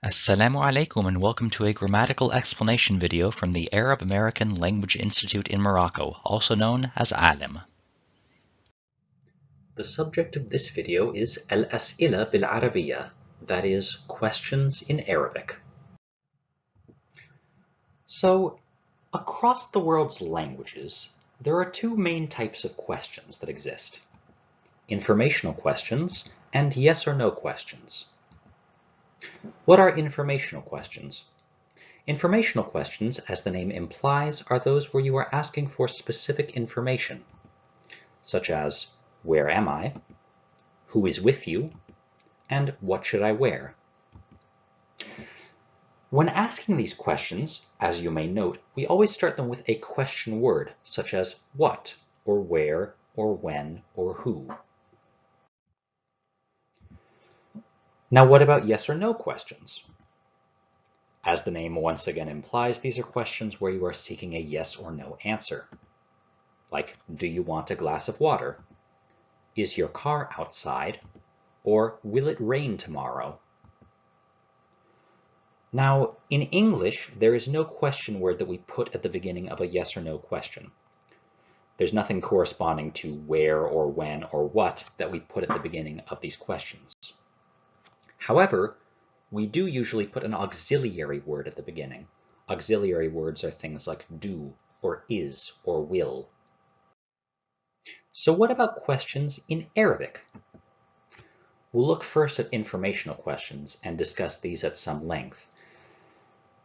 Assalamu alaikum and welcome to a grammatical explanation video from the Arab American Language Institute in Morocco, also known as AALIM. The subject of this video is Al-As'ila bil-Arabiyya, that is, questions in Arabic. So, across the world's languages, there are two main types of questions that exist: informational questions and yes or no questions. What are informational questions? Informational questions, as the name implies, are those where you are asking for specific information, such as, where am I? Who is with you? And what should I wear? When asking these questions, as you may note, we always start them with a question word, such as what, or where, or when, or who. Now, what about yes or no questions? As the name once again implies, these are questions where you are seeking a yes or no answer. Like, do you want a glass of water? Is your car outside? Or will it rain tomorrow? Now, in English, there is no question word that we put at the beginning of a yes or no question. There's nothing corresponding to where or when or what that we put at the beginning of these questions. However, we do usually put an auxiliary word at the beginning. Auxiliary words are things like do, or is, or will. So what about questions in Arabic? We'll look first at informational questions and discuss these at some length.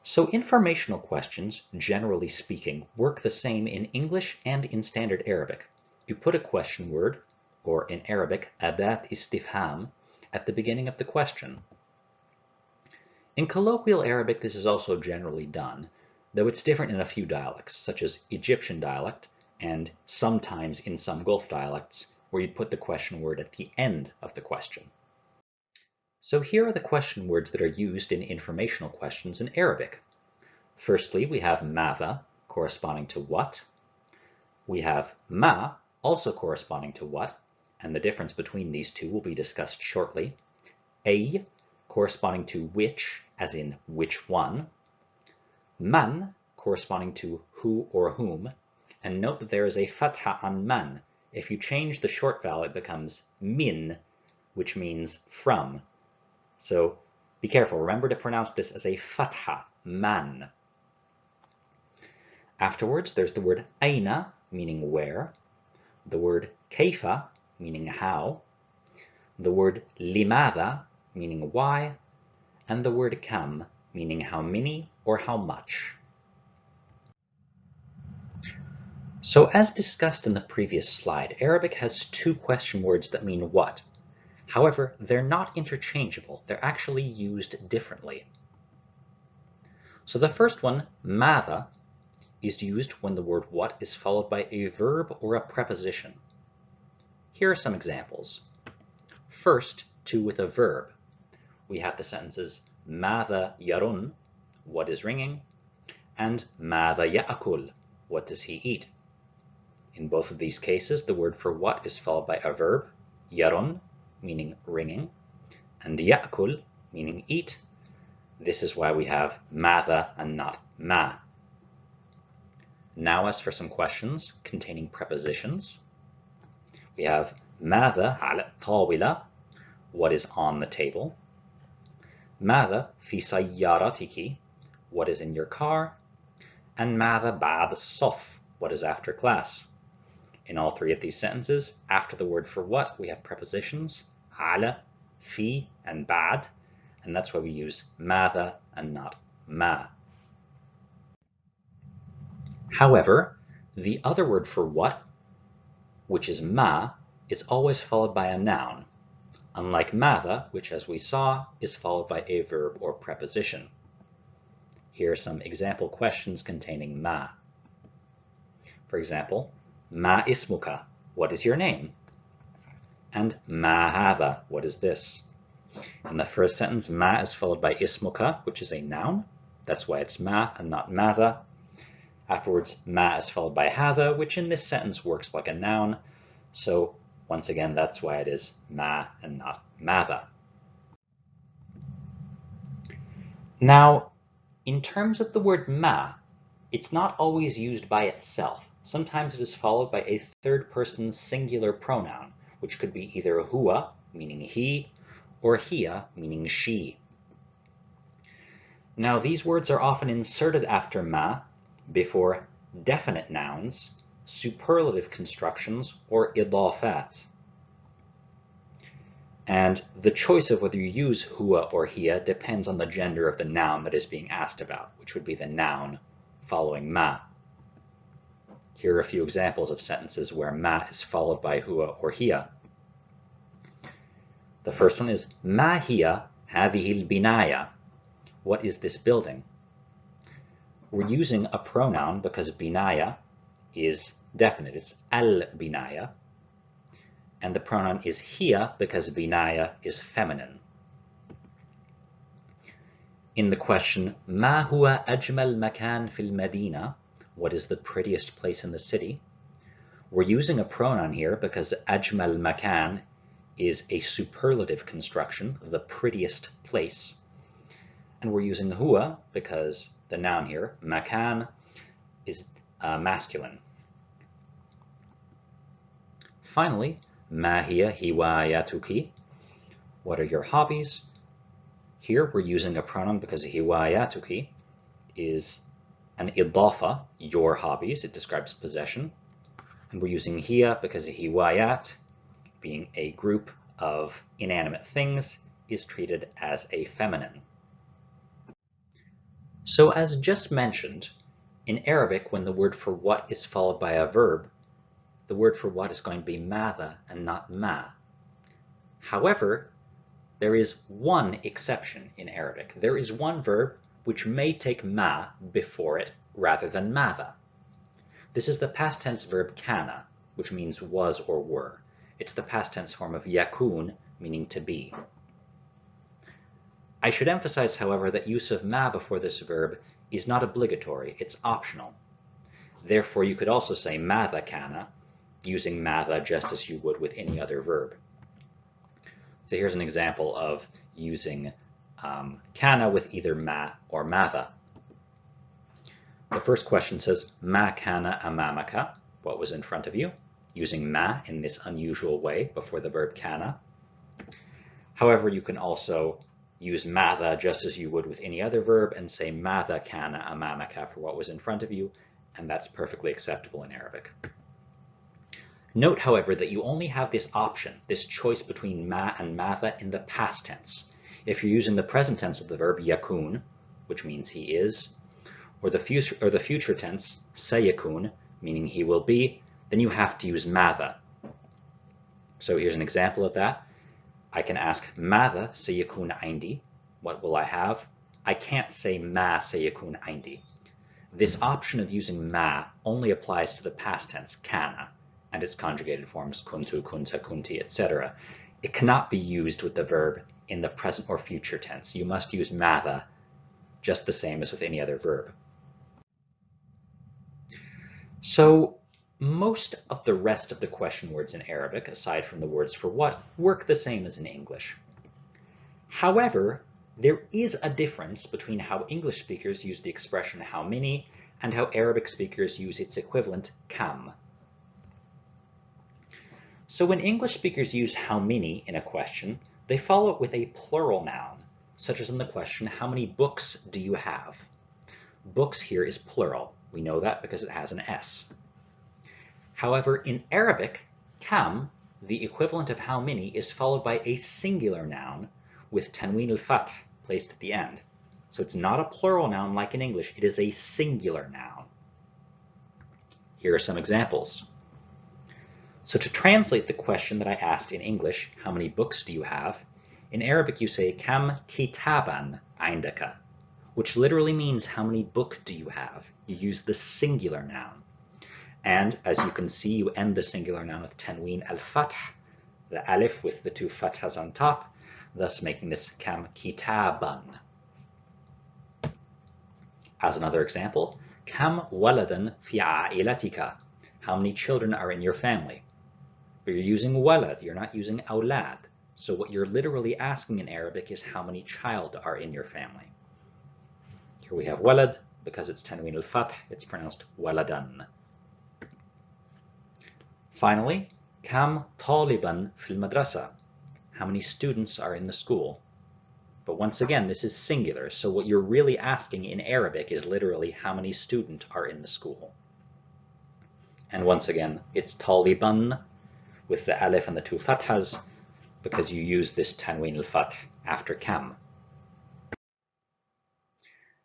So informational questions, generally speaking, work the same in English and in Standard Arabic. You put a question word, or in Arabic, adat istifham, at the beginning of the question. In colloquial Arabic, this is also generally done, though it's different in a few dialects, such as Egyptian dialect, and sometimes in some Gulf dialects, where you'd put the question word at the end of the question. So here are the question words that are used in informational questions in Arabic. Firstly, we have madha, corresponding to what. We have ma, also corresponding to what, and the difference between these two will be discussed shortly. Ay, corresponding to which, as in which one. Man, corresponding to who or whom, and note that there is a fatha on man. If you change the short vowel, it becomes min, which means from. So be careful, remember to pronounce this as a fatha, man. Afterwards, there's the word aina, meaning where, the word kaifa, meaning how, the word limadha, meaning why, and the word kam, meaning how many or how much. So as discussed in the previous slide, Arabic has two question words that mean what. However, they're not interchangeable. They're actually used differently. So the first one, madha, is used when the word what is followed by a verb or a preposition. Here are some examples. First, to with a verb. We have the sentences madha yarun, what is ringing, and madha ya'kul, what does he eat. In both of these cases, the word for what is followed by a verb, yarun, meaning ringing, and ya'kul, meaning eat. This is why we have madha and not ma. Now as for some questions containing prepositions. We have madha ala tawila, what is on the table. Madha fi sayyaratiki, what is in your car. And madha ba'd as-saf, what is after class. In all three of these sentences, after the word for what, we have prepositions, ala, fi, and ba'd, and that's why we use madha and not ma. However, the other word for what, which is ma, is always followed by a noun, unlike madha, which, as we saw, is followed by a verb or preposition. Here are some example questions containing ma. For example, ma ismuka, what is your name? And ma hadha, what is this? In the first sentence, ma is followed by ismuka, which is a noun. That's why it's ma and not madha. Afterwards, ma is followed by hadha, which in this sentence works like a noun. So once again, that's why it is ma and not madha. Now, in terms of the word ma, it's not always used by itself. Sometimes it is followed by a third-person singular pronoun, which could be either huwa, meaning he, or hiya, meaning she. Now, these words are often inserted after ma before definite nouns, superlative constructions, or idafat. And the choice of whether you use huwa or hiya depends on the gender of the noun that is being asked about, which would be the noun following ma. Here are a few examples of sentences where ma is followed by huwa or hiya. The first one is ma hiya hadhihi al-binaya. What is this building? We're using a pronoun because binaya is definite. It's al-binaya. And the pronoun is hiya because binaya is feminine. In the question, ma huwa ajmal makan fil madina? What is the prettiest place in the city? We're using a pronoun here because ajmal makan is a superlative construction, the prettiest place. And we're using huwa because the noun here, makan, is masculine. Finally, ma hiya hiwayatuki? What are your hobbies? Here we're using a pronoun because hiwayatuki is an idafa, your hobbies. It describes possession. And we're using hiya because hiwayat, being a group of inanimate things, is treated as a feminine. So as just mentioned, in Arabic, when the word for what is followed by a verb, the word for what is going to be matha and not ma. However, there is one exception in Arabic. There is one verb which may take ma before it rather than matha. This is the past tense verb kana, which means was or were. It's the past tense form of yakun, meaning to be. I should emphasize, however, that use of ma before this verb is not obligatory, it's optional. Therefore, you could also say matha kana, using matha just as you would with any other verb. So here's an example of using kana with either ma or matha. The first question says, ma kana amamaka? What was in front of you? Using ma in this unusual way before the verb kana. However, you can also use matha just as you would with any other verb and say matha kana amamaka for what was in front of you, and that's perfectly acceptable in Arabic. Note, however, that you only have this option, this choice between ma and matha in the past tense. If you're using the present tense of the verb yakun, which means he is, or the future tense sayakun, meaning he will be, then you have to use matha. So here's an example of that. I can ask matha sayakun indi. What will I have? I can't say ma sayakun indi. This option of using ma only applies to the past tense kana and its conjugated forms kuntu, kunta, kunti, etc. It cannot be used with the verb in the present or future tense. You must use matha just the same as with any other verb. So most of the rest of the question words in Arabic, aside from the words for what, work the same as in English. However, there is a difference between how English speakers use the expression how many and how Arabic speakers use its equivalent kam. So when English speakers use how many in a question, they follow it with a plural noun, such as in the question, how many books do you have? Books here is plural. We know that because it has an S. However, in Arabic, kam, the equivalent of how many, is followed by a singular noun with tanween al-fath placed at the end. So it's not a plural noun like in English, it is a singular noun. Here are some examples. So to translate the question that I asked in English, how many books do you have? In Arabic you say kam kitaban indaka, which literally means how many books do you have? You use the singular noun. And as you can see, you end the singular noun with tanween al-fath, the alif with the two fathas on top, thus making this kam kitaban. As another example, kam waladan fi a'ilatika? How many children are in your family? But you're using walad, you're not using awlad. So what you're literally asking in Arabic is how many child are in your family. Here we have walad. Because it's tanween al-fath, it's pronounced waladan. Finally, kam taliban fil madrasa. How many students are in the school? But once again, this is singular, so what you're really asking in Arabic is literally how many students are in the school. And once again, it's taliban with the alif and the two fathas because you use this tanween al-fath after kam.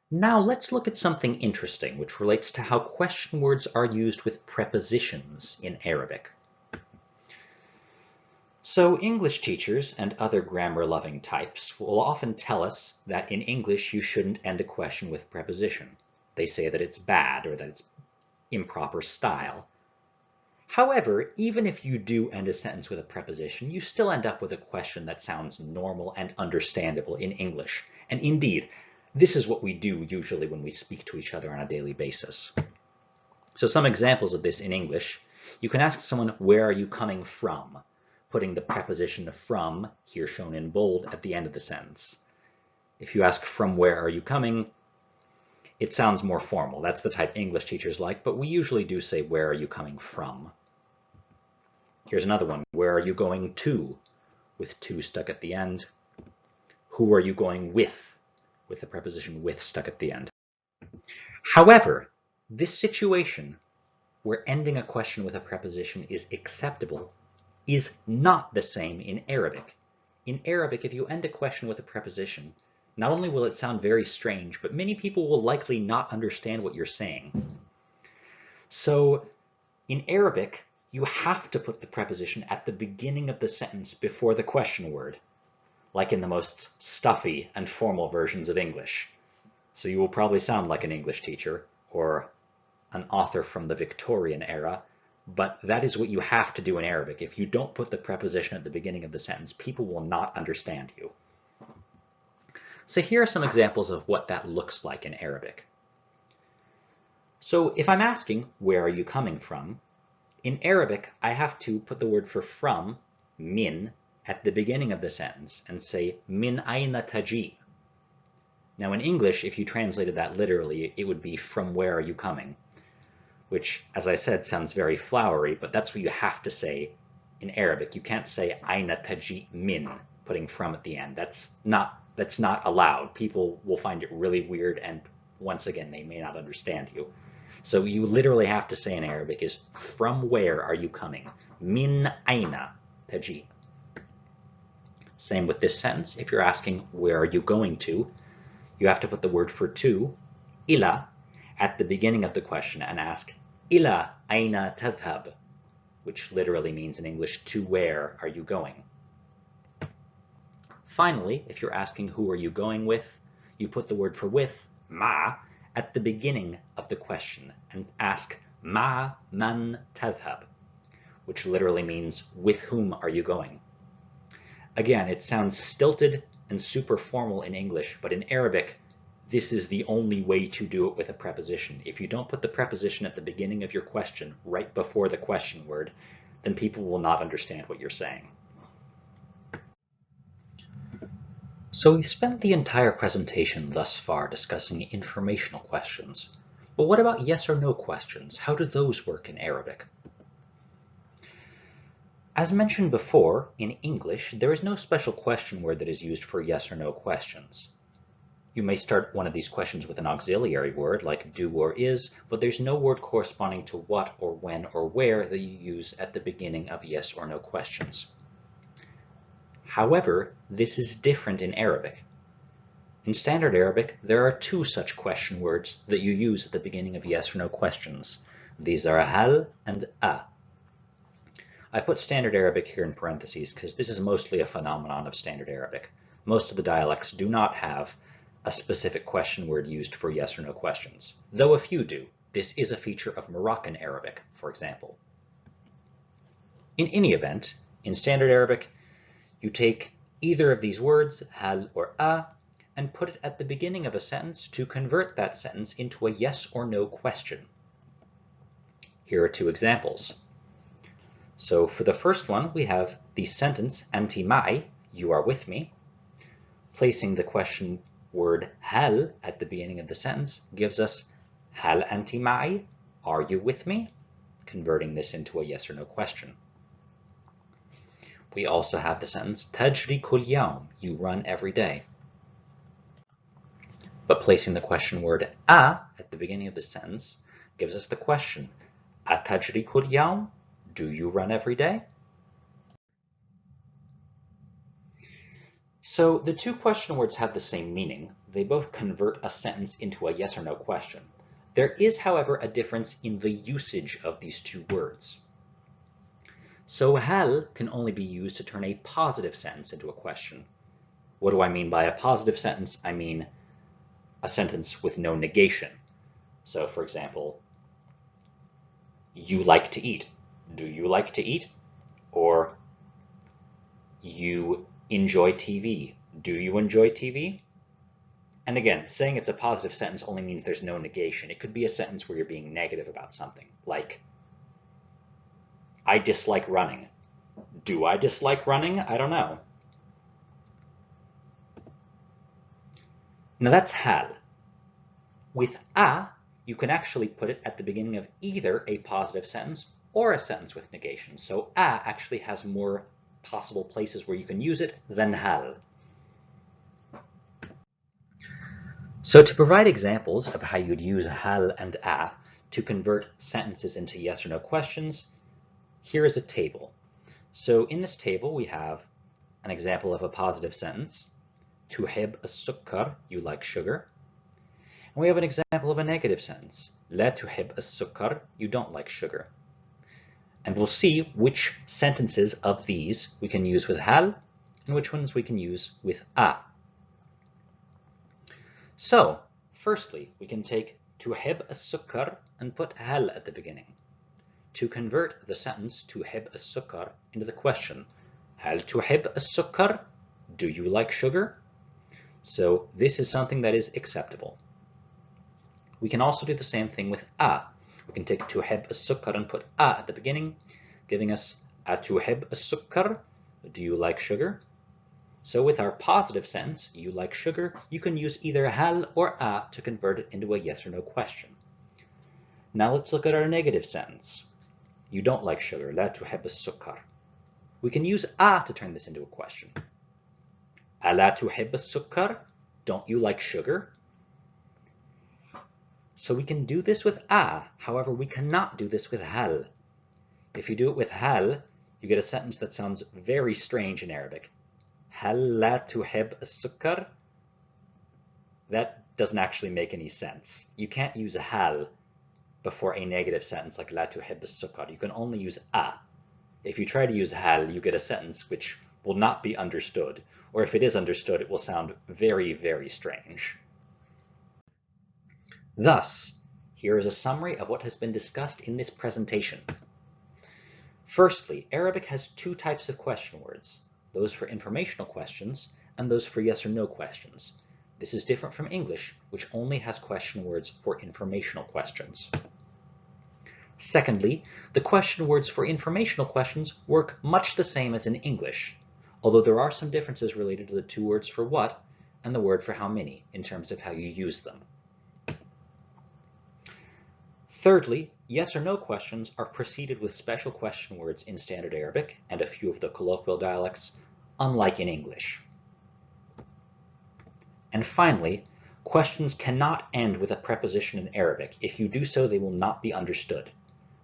Now let's look at something interesting which relates to how question words are used with prepositions in Arabic. So English teachers and other grammar-loving types will often tell us that in English you shouldn't end a question with preposition. They say that it's bad or that it's improper style. However, even if you do end a sentence with a preposition, you still end up with a question that sounds normal and understandable in English. And indeed, this is what we do usually when we speak to each other on a daily basis. So some examples of this in English, you can ask someone, where are you coming from? Putting the preposition from, here shown in bold, at the end of the sentence. If you ask, from where are you coming? It sounds more formal. That's the type English teachers like, but we usually do say, where are you coming from? Here's another one, where are you going to? With to stuck at the end. Who are you going with the preposition with stuck at the end. However, this situation where ending a question with a preposition is acceptable is not the same in Arabic. In Arabic, if you end a question with a preposition, not only will it sound very strange, but many people will likely not understand what you're saying. So in Arabic, you have to put the preposition at the beginning of the sentence before the question word, like in the most stuffy and formal versions of English. So you will probably sound like an English teacher or an author from the Victorian era, but that is what you have to do in Arabic. If you don't put the preposition at the beginning of the sentence, people will not understand you. So here are some examples of what that looks like in Arabic. So if I'm asking, where are you coming from? In Arabic, I have to put the word for from, min, at the beginning of the sentence and say, min ayna taji. Now in English, if you translated that literally, it would be, from where are you coming? Which, as I said, sounds very flowery, but that's what you have to say in Arabic. You can't say ayna taji min, putting from at the end. That's not allowed. People will find it really weird, and once again, they may not understand you. So you literally have to say in Arabic is, from where are you coming? Min ayna taji. Same with this sentence. If you're asking, where are you going to? You have to put the word for to, ila, at the beginning of the question and ask, ila ayna tadhhab, which literally means in English, to where are you going? Finally, if you're asking, who are you going with? You put the word for with, ma, at the beginning of the question and ask, ma man tadhhab, which literally means, with whom are you going? Again, it sounds stilted and super formal in English, but in Arabic, this is the only way to do it with a preposition. If you don't put the preposition at the beginning of your question, right before the question word, then people will not understand what you're saying. So we've spent the entire presentation thus far discussing informational questions. But what about yes or no questions? How do those work in Arabic? As mentioned before, in English, there is no special question word that is used for yes or no questions. You may start one of these questions with an auxiliary word like do or is, but there's no word corresponding to what or when or where that you use at the beginning of yes or no questions. However, this is different in Arabic. In Standard Arabic, there are two such question words that you use at the beginning of yes or no questions. These are hal and a. I put Standard Arabic here in parentheses because this is mostly a phenomenon of Standard Arabic. Most of the dialects do not have a specific question word used for yes or no questions, though a few do. This is a feature of Moroccan Arabic, for example. In any event, in Standard Arabic, you take either of these words, hal or a, and put it at the beginning of a sentence to convert that sentence into a yes or no question. Here are two examples. So for the first one, we have the sentence, anti ma'i, you are with me, placing the question word hal at the beginning of the sentence gives us hal anti ma'i? Are you with me? Converting this into a yes or no question. We also have the sentence tajri kul yawm, you run every day. But placing the question word a at the beginning of the sentence gives us the question, atajri kul yawm? Do you run every day? So the two question words have the same meaning. They both convert a sentence into a yes or no question. There is, however, a difference in the usage of these two words. So hal can only be used to turn a positive sentence into a question. What do I mean by a positive sentence? I mean a sentence with no negation. So for example, you like to eat. Do you like to eat? Or you enjoy TV. Do you enjoy TV? And again, saying it's a positive sentence only means there's no negation. It could be a sentence where you're being negative about something, like, I dislike running. Do I dislike running? I don't know. Now that's hal. With a, you can actually put it at the beginning of either a positive sentence or a sentence with negation. So a actually has more possible places where you can use it than hal. So to provide examples of how you'd use hal and a to convert sentences into yes or no questions, here is a table. So in this table we have an example of a positive sentence, tuhib as-sukkar, you like sugar. And we have an example of a negative sentence, la tuhib as-sukkar, you don't like sugar. And we'll see which sentences of these we can use with hal and which ones we can use with a. So, firstly, we can take tuhib as-sukkar and put hal at the beginning to convert the sentence tuhib as-sukkar into the question, hal tuhib as-sukkar? Do you like sugar? So this is something that is acceptable. We can also do the same thing with a. We can take tuhib as-sukkar and put a at the beginning, giving us atuhib as-sukkar? Do you like sugar? So with our positive sentence, you like sugar, you can use either hal or a to convert it into a yes or no question. Now let's look at our negative sentence. You don't like sugar, la tuhib as-sukkar. We can use a to turn this into a question. Ala tuhib as-sukkar? Don't you like sugar? So we can do this with a, however we cannot do this with hal. If you do it with hal, you get a sentence that sounds very strange in Arabic. Hal la tuhib as-sukkar? That doesn't actually make any sense. You can't use hal before a negative sentence like la tuhib as-sukkar. You can only use a. If you try to use hal, you get a sentence which will not be understood, or if it is understood, it will sound very, very strange. Thus, here is a summary of what has been discussed in this presentation. Firstly, Arabic has two types of question words, those for informational questions and those for yes or no questions. This is different from English, which only has question words for informational questions. Secondly, the question words for informational questions work much the same as in English, although there are some differences related to the two words for what and the word for how many in terms of how you use them. Thirdly, yes or no questions are preceded with special question words in Standard Arabic and a few of the colloquial dialects, unlike in English. And finally, questions cannot end with a preposition in Arabic. If you do so, they will not be understood.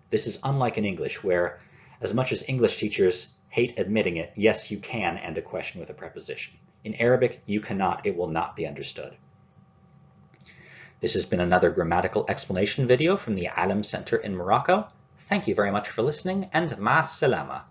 This is unlike in English, where, as much as English teachers hate admitting it, yes, you can end a question with a preposition. In Arabic, you cannot, it will not be understood. This has been another grammatical explanation video from the AALIM Center in Morocco. Thank you very much for listening, and ma salama.